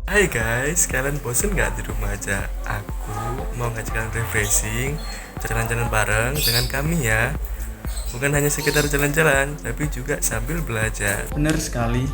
Hai guys, kalian bosen nggak di rumah aja? Aku mau ngajak kalian refreshing, jalan-jalan bareng dengan kami ya. Bukan hanya sekedar jalan-jalan, tapi juga sambil belajar. Benar sekali,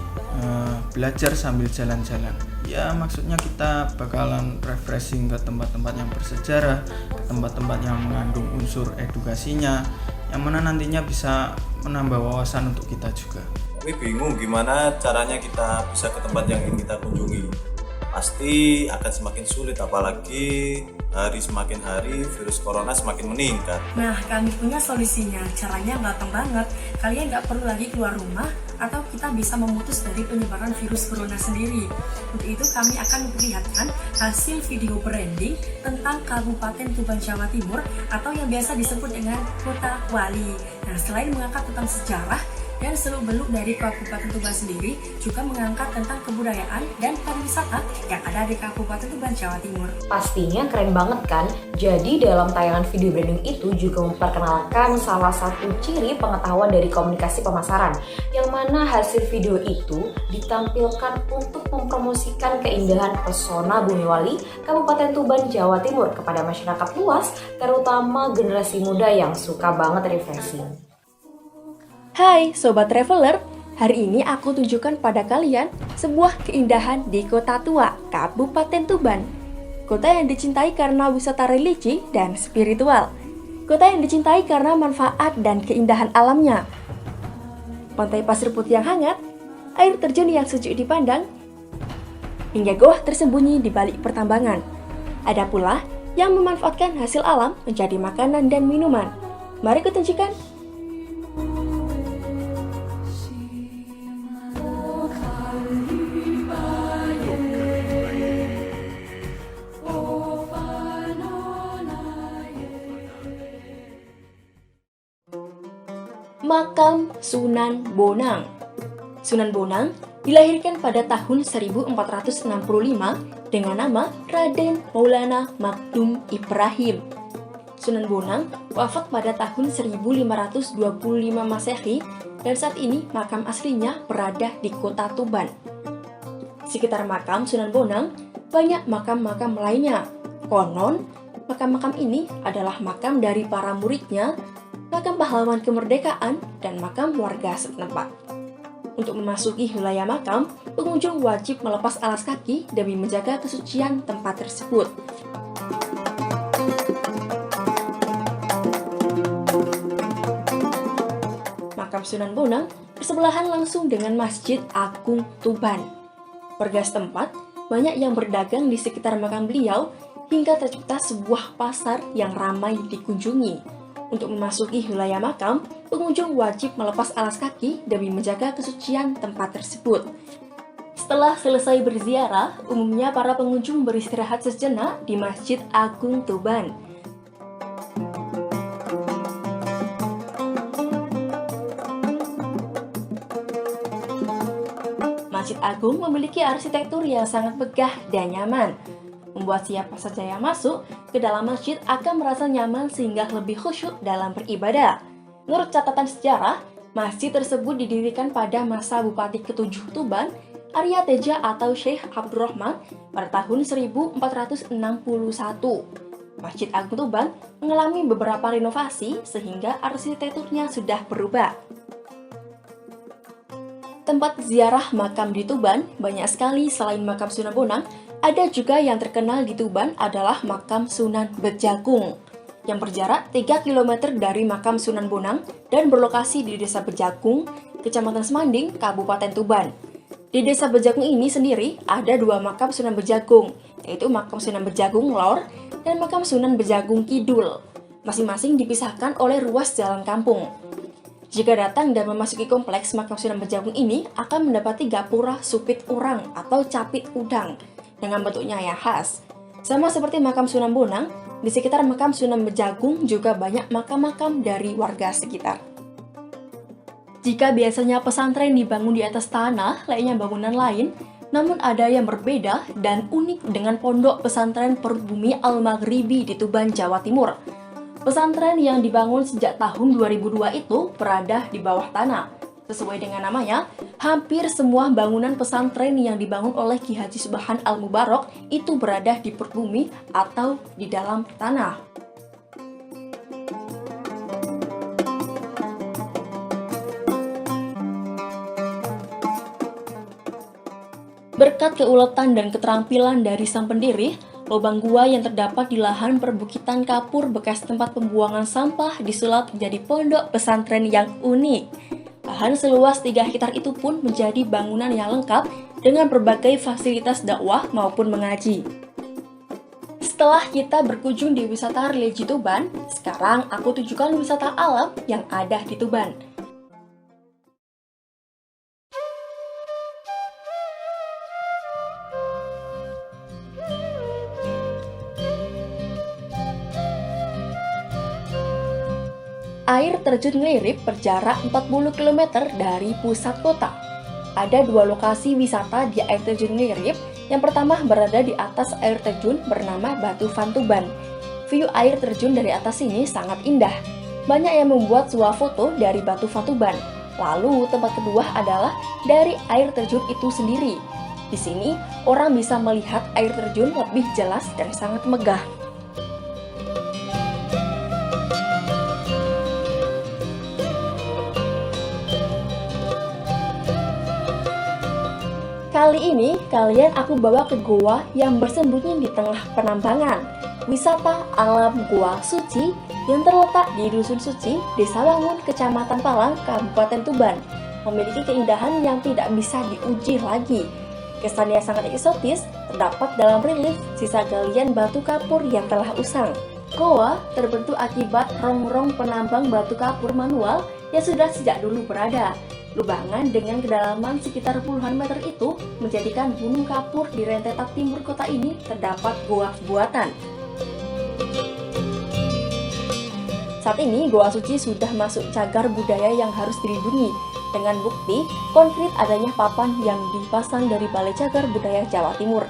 belajar sambil jalan-jalan. Ya maksudnya kita bakalan refreshing ke tempat-tempat yang bersejarah, ke tempat-tempat yang mengandung unsur edukasinya, yang mana nantinya bisa menambah wawasan untuk kita juga. Tapi bingung gimana caranya kita bisa ke tempat yang ingin kita kunjungi. Pasti akan semakin sulit, apalagi hari semakin hari virus corona semakin meningkat. Nah, kami punya solusinya. Caranya gampang banget. Kalian nggak perlu lagi keluar rumah, atau kita bisa memutus dari penyebaran virus corona sendiri. Untuk itu, kami akan memperlihatkan hasil video branding tentang Kabupaten Tuban, Jawa Timur, atau yang biasa disebut dengan Kota Wali. Nah, selain mengangkat tentang sejarah dan seluk-beluk dari Kabupaten Tuban sendiri, juga mengangkat tentang kebudayaan dan pariwisata yang ada di Kabupaten Tuban, Jawa Timur. Pastinya keren banget kan? Jadi dalam tayangan video branding itu juga memperkenalkan salah satu ciri pengetahuan dari komunikasi pemasaran, yang mana hasil video itu ditampilkan untuk mempromosikan keindahan pesona Bumi Wali, Kabupaten Tuban, Jawa Timur kepada masyarakat luas, terutama generasi muda yang suka banget refreshing. Hai Sobat Traveler, hari ini aku tunjukkan pada kalian sebuah keindahan di Kota Tua, Kabupaten Tuban. Kota yang dicintai karena wisata religi dan spiritual. Kota yang dicintai karena manfaat dan keindahan alamnya. Pantai pasir putih yang hangat, air terjun yang sejuk dipandang, hingga goa tersembunyi di balik pertambangan. Ada pula yang memanfaatkan hasil alam menjadi makanan dan minuman. Mari kutunjukkan. Makam Sunan Bonang. Sunan Bonang dilahirkan pada tahun 1465 dengan nama Raden Maulana Makdum Ibrahim. Sunan Bonang wafat pada tahun 1525 Masehi dan saat ini makam aslinya berada di Kota Tuban. Sekitar makam Sunan Bonang banyak makam-makam lainnya. Konon, makam-makam ini adalah makam dari para muridnya, makam pahlawan kemerdekaan, dan makam warga setempat. Untuk memasuki wilayah makam, pengunjung wajib melepas alas kaki demi menjaga kesucian tempat tersebut. Makam Sunan Bonang bersebelahan langsung dengan Masjid Agung Tuban. Warga setempat banyak yang berdagang di sekitar makam beliau hingga tercipta sebuah pasar yang ramai dikunjungi. Untuk memasuki wilayah makam, pengunjung wajib melepas alas kaki demi menjaga kesucian tempat tersebut. Setelah selesai berziarah, umumnya para pengunjung beristirahat sejenak di Masjid Agung Tuban. Masjid Agung memiliki arsitektur yang sangat megah dan nyaman, membuat siapa saja yang masuk ke dalam masjid akan merasa nyaman sehingga lebih khusyuk dalam beribadah. Menurut catatan sejarah, masjid tersebut didirikan pada masa Bupati ke-7 Tuban, Arya Teja atau Syekh Abdurrahman pada tahun 1461. Masjid Agung Tuban mengalami beberapa renovasi sehingga arsitekturnya sudah berubah. Tempat ziarah makam di Tuban banyak sekali. Selain makam Sunan Bonang, ada juga yang terkenal di Tuban adalah makam Sunan Bejagung yang berjarak 3 km dari makam Sunan Bonang dan berlokasi di Desa Bejagung, Kecamatan Semanding, Kabupaten Tuban. Di Desa Bejagung ini sendiri ada 2 makam Sunan Bejagung, yaitu makam Sunan Bejagung Lor dan makam Sunan Bejagung Kidul. Masing-masing dipisahkan oleh ruas jalan kampung. Jika datang dan memasuki kompleks makam Sunan Bejagung ini akan mendapati gapura supit urang atau capit udang dengan bentuknya yang khas. Sama seperti makam Sunan Bonang, di sekitar makam Sunan Bejagung juga banyak makam-makam dari warga sekitar. Jika biasanya pesantren dibangun di atas tanah layaknya bangunan lain, namun ada yang berbeda dan unik dengan pondok pesantren Perbumi Al-Maghribi di Tuban, Jawa Timur. Pesantren yang dibangun sejak tahun 2002 itu berada di bawah tanah. Sesuai dengan namanya, hampir semua bangunan pesantren yang dibangun oleh Ki Haji Subhan Al-Mubarok itu berada di perut bumi atau di dalam tanah. Berkat keuletan dan keterampilan dari sang pendiri, lubang gua yang terdapat di lahan perbukitan kapur bekas tempat pembuangan sampah disulap menjadi pondok pesantren yang unik. Lahan seluas 3 hektar itu pun menjadi bangunan yang lengkap dengan berbagai fasilitas dakwah maupun mengaji. Setelah kita berkunjung di wisata religi Tuban, sekarang aku tunjukkan wisata alam yang ada di Tuban. Air terjun Ngelirip berjarak 40 km dari pusat kota. Ada 2 lokasi wisata di air terjun Ngelirip. Yang pertama berada di atas air terjun bernama Batu Fantuban. View air terjun dari atas ini sangat indah. Banyak yang membuat swafoto dari Batu Fantuban. Lalu tempat kedua adalah dari air terjun itu sendiri. Di sini orang bisa melihat air terjun lebih jelas dan sangat megah. Kali ini, kalian aku bawa ke goa yang bersembunyi di tengah penambangan. Wisata alam Goa Suci yang terletak di Dusun Suci, Desa Wangun, Kecamatan Palang, Kabupaten Tuban. Memiliki keindahan yang tidak bisa diuji lagi. Kesannya sangat eksotis, terdapat dalam relief sisa galian batu kapur yang telah usang. Goa terbentuk akibat rong-rong penambang batu kapur manual yang sudah sejak dulu berada. Lubangan dengan kedalaman sekitar puluhan meter itu menjadikan gunung kapur di rentetan timur kota ini terdapat goa buatan. Saat ini Goa Suci sudah masuk cagar budaya yang harus dilindungi dengan bukti konkret adanya papan yang dipasang dari Balai Cagar Budaya Jawa Timur.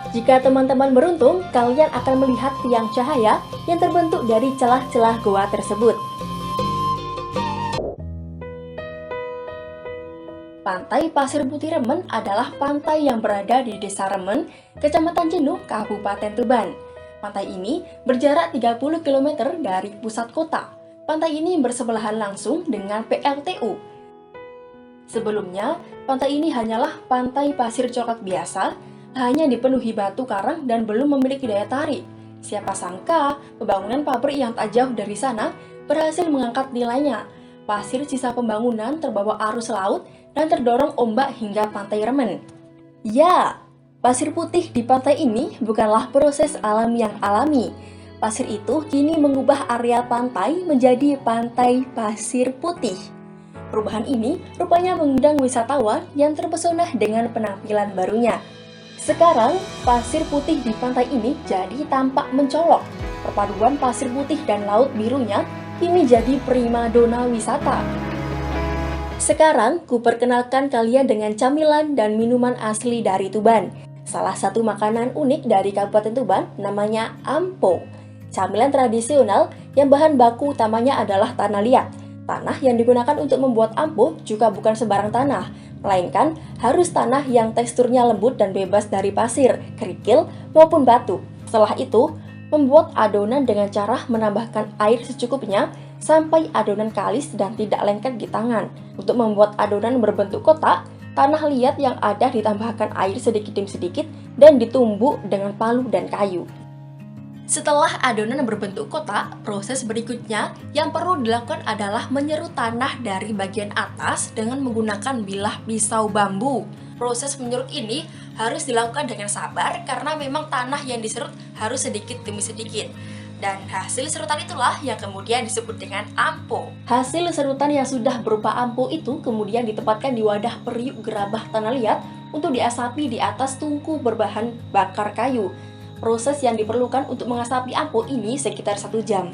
Jika teman-teman beruntung, kalian akan melihat tiang cahaya yang terbentuk dari celah-celah goa tersebut. Pantai Pasir Putih Remen adalah pantai yang berada di Desa Remen, Kecamatan Jenuh, Kabupaten Tuban. Pantai ini berjarak 30 km dari pusat kota. Pantai ini bersebelahan langsung dengan PLTU. Sebelumnya, pantai ini hanyalah pantai pasir coklat biasa, hanya dipenuhi batu karang dan belum memiliki daya tarik. Siapa sangka, pembangunan pabrik yang tak jauh dari sana berhasil mengangkat nilainya. Pasir sisa pembangunan terbawa arus laut dan terdorong ombak hingga pantai Remen. Ya, pasir putih di pantai ini bukanlah proses alam yang alami. Pasir itu kini mengubah area pantai menjadi pantai pasir putih. Perubahan ini rupanya mengundang wisatawan yang terpesona dengan penampilan barunya. Sekarang, pasir putih di pantai ini jadi tampak mencolok. Perpaduan pasir putih dan laut birunya kini jadi primadona wisata. Sekarang, ku perkenalkan kalian dengan camilan dan minuman asli dari Tuban. Salah satu makanan unik dari Kabupaten Tuban namanya ampo. Camilan tradisional yang bahan baku utamanya adalah tanah liat. Tanah yang digunakan untuk membuat ampo juga bukan sembarang tanah, melainkan harus tanah yang teksturnya lembut dan bebas dari pasir, kerikil, maupun batu. Setelah itu, membuat adonan dengan cara menambahkan air secukupnya sampai adonan kalis dan tidak lengket di tangan. Untuk membuat adonan berbentuk kotak, tanah liat yang ada ditambahkan air sedikit demi sedikit dan ditumbuk dengan palu dan kayu. Setelah adonan berbentuk kotak, proses berikutnya yang perlu dilakukan adalah menyerut tanah dari bagian atas dengan menggunakan bilah pisau bambu. Proses menyerut ini harus dilakukan dengan sabar karena memang tanah yang diserut harus sedikit demi sedikit. Dan hasil serutan itulah yang kemudian disebut dengan ampo. Hasil serutan yang sudah berupa ampo itu kemudian ditempatkan di wadah periuk gerabah tanah liat untuk diasapi di atas tungku berbahan bakar kayu. Proses yang diperlukan untuk mengasapi ampo ini sekitar 1 jam.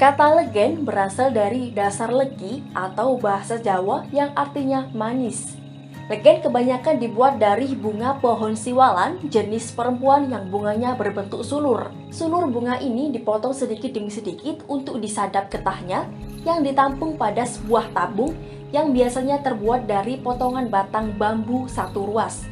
Kata legen berasal dari dasar legi atau bahasa Jawa yang artinya manis. Legen kebanyakan dibuat dari bunga pohon siwalan jenis perempuan yang bunganya berbentuk sulur. Sulur bunga ini dipotong sedikit demi sedikit untuk disadap getahnya yang ditampung pada sebuah tabung yang biasanya terbuat dari potongan batang bambu satu ruas.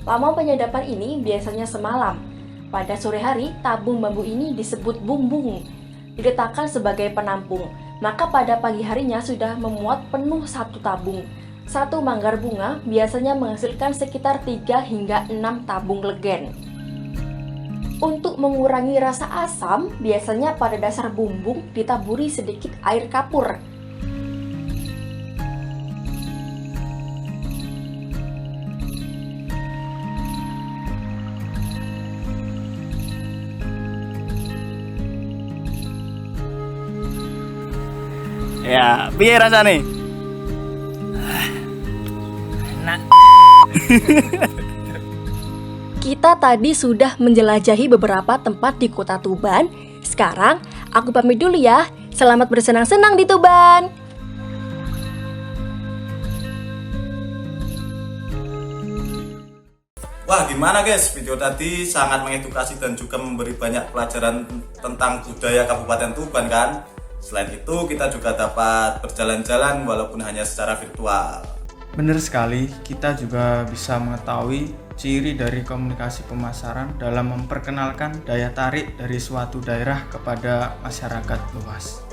Lama penyadapan ini biasanya semalam. Pada sore hari, tabung bambu ini disebut bumbung, diletakkan sebagai penampung. Maka pada pagi harinya sudah memuat penuh satu tabung. Satu manggar bunga biasanya menghasilkan sekitar 3 hingga 6 tabung legen. Untuk mengurangi rasa asam, biasanya pada dasar bumbung ditaburi sedikit air kapur. Ya, piye rasane? Kita tadi sudah menjelajahi beberapa tempat di kota Tuban. Sekarang aku pamit dulu ya. Selamat bersenang-senang di Tuban. Wah, gimana guys? Video tadi sangat mengedukasi dan juga memberi banyak pelajaran tentang budaya Kabupaten Tuban kan? Selain itu, kita juga dapat berjalan-jalan walaupun hanya secara virtual. Benar sekali, kita juga bisa mengetahui ciri dari komunikasi pemasaran dalam memperkenalkan daya tarik dari suatu daerah kepada masyarakat luas.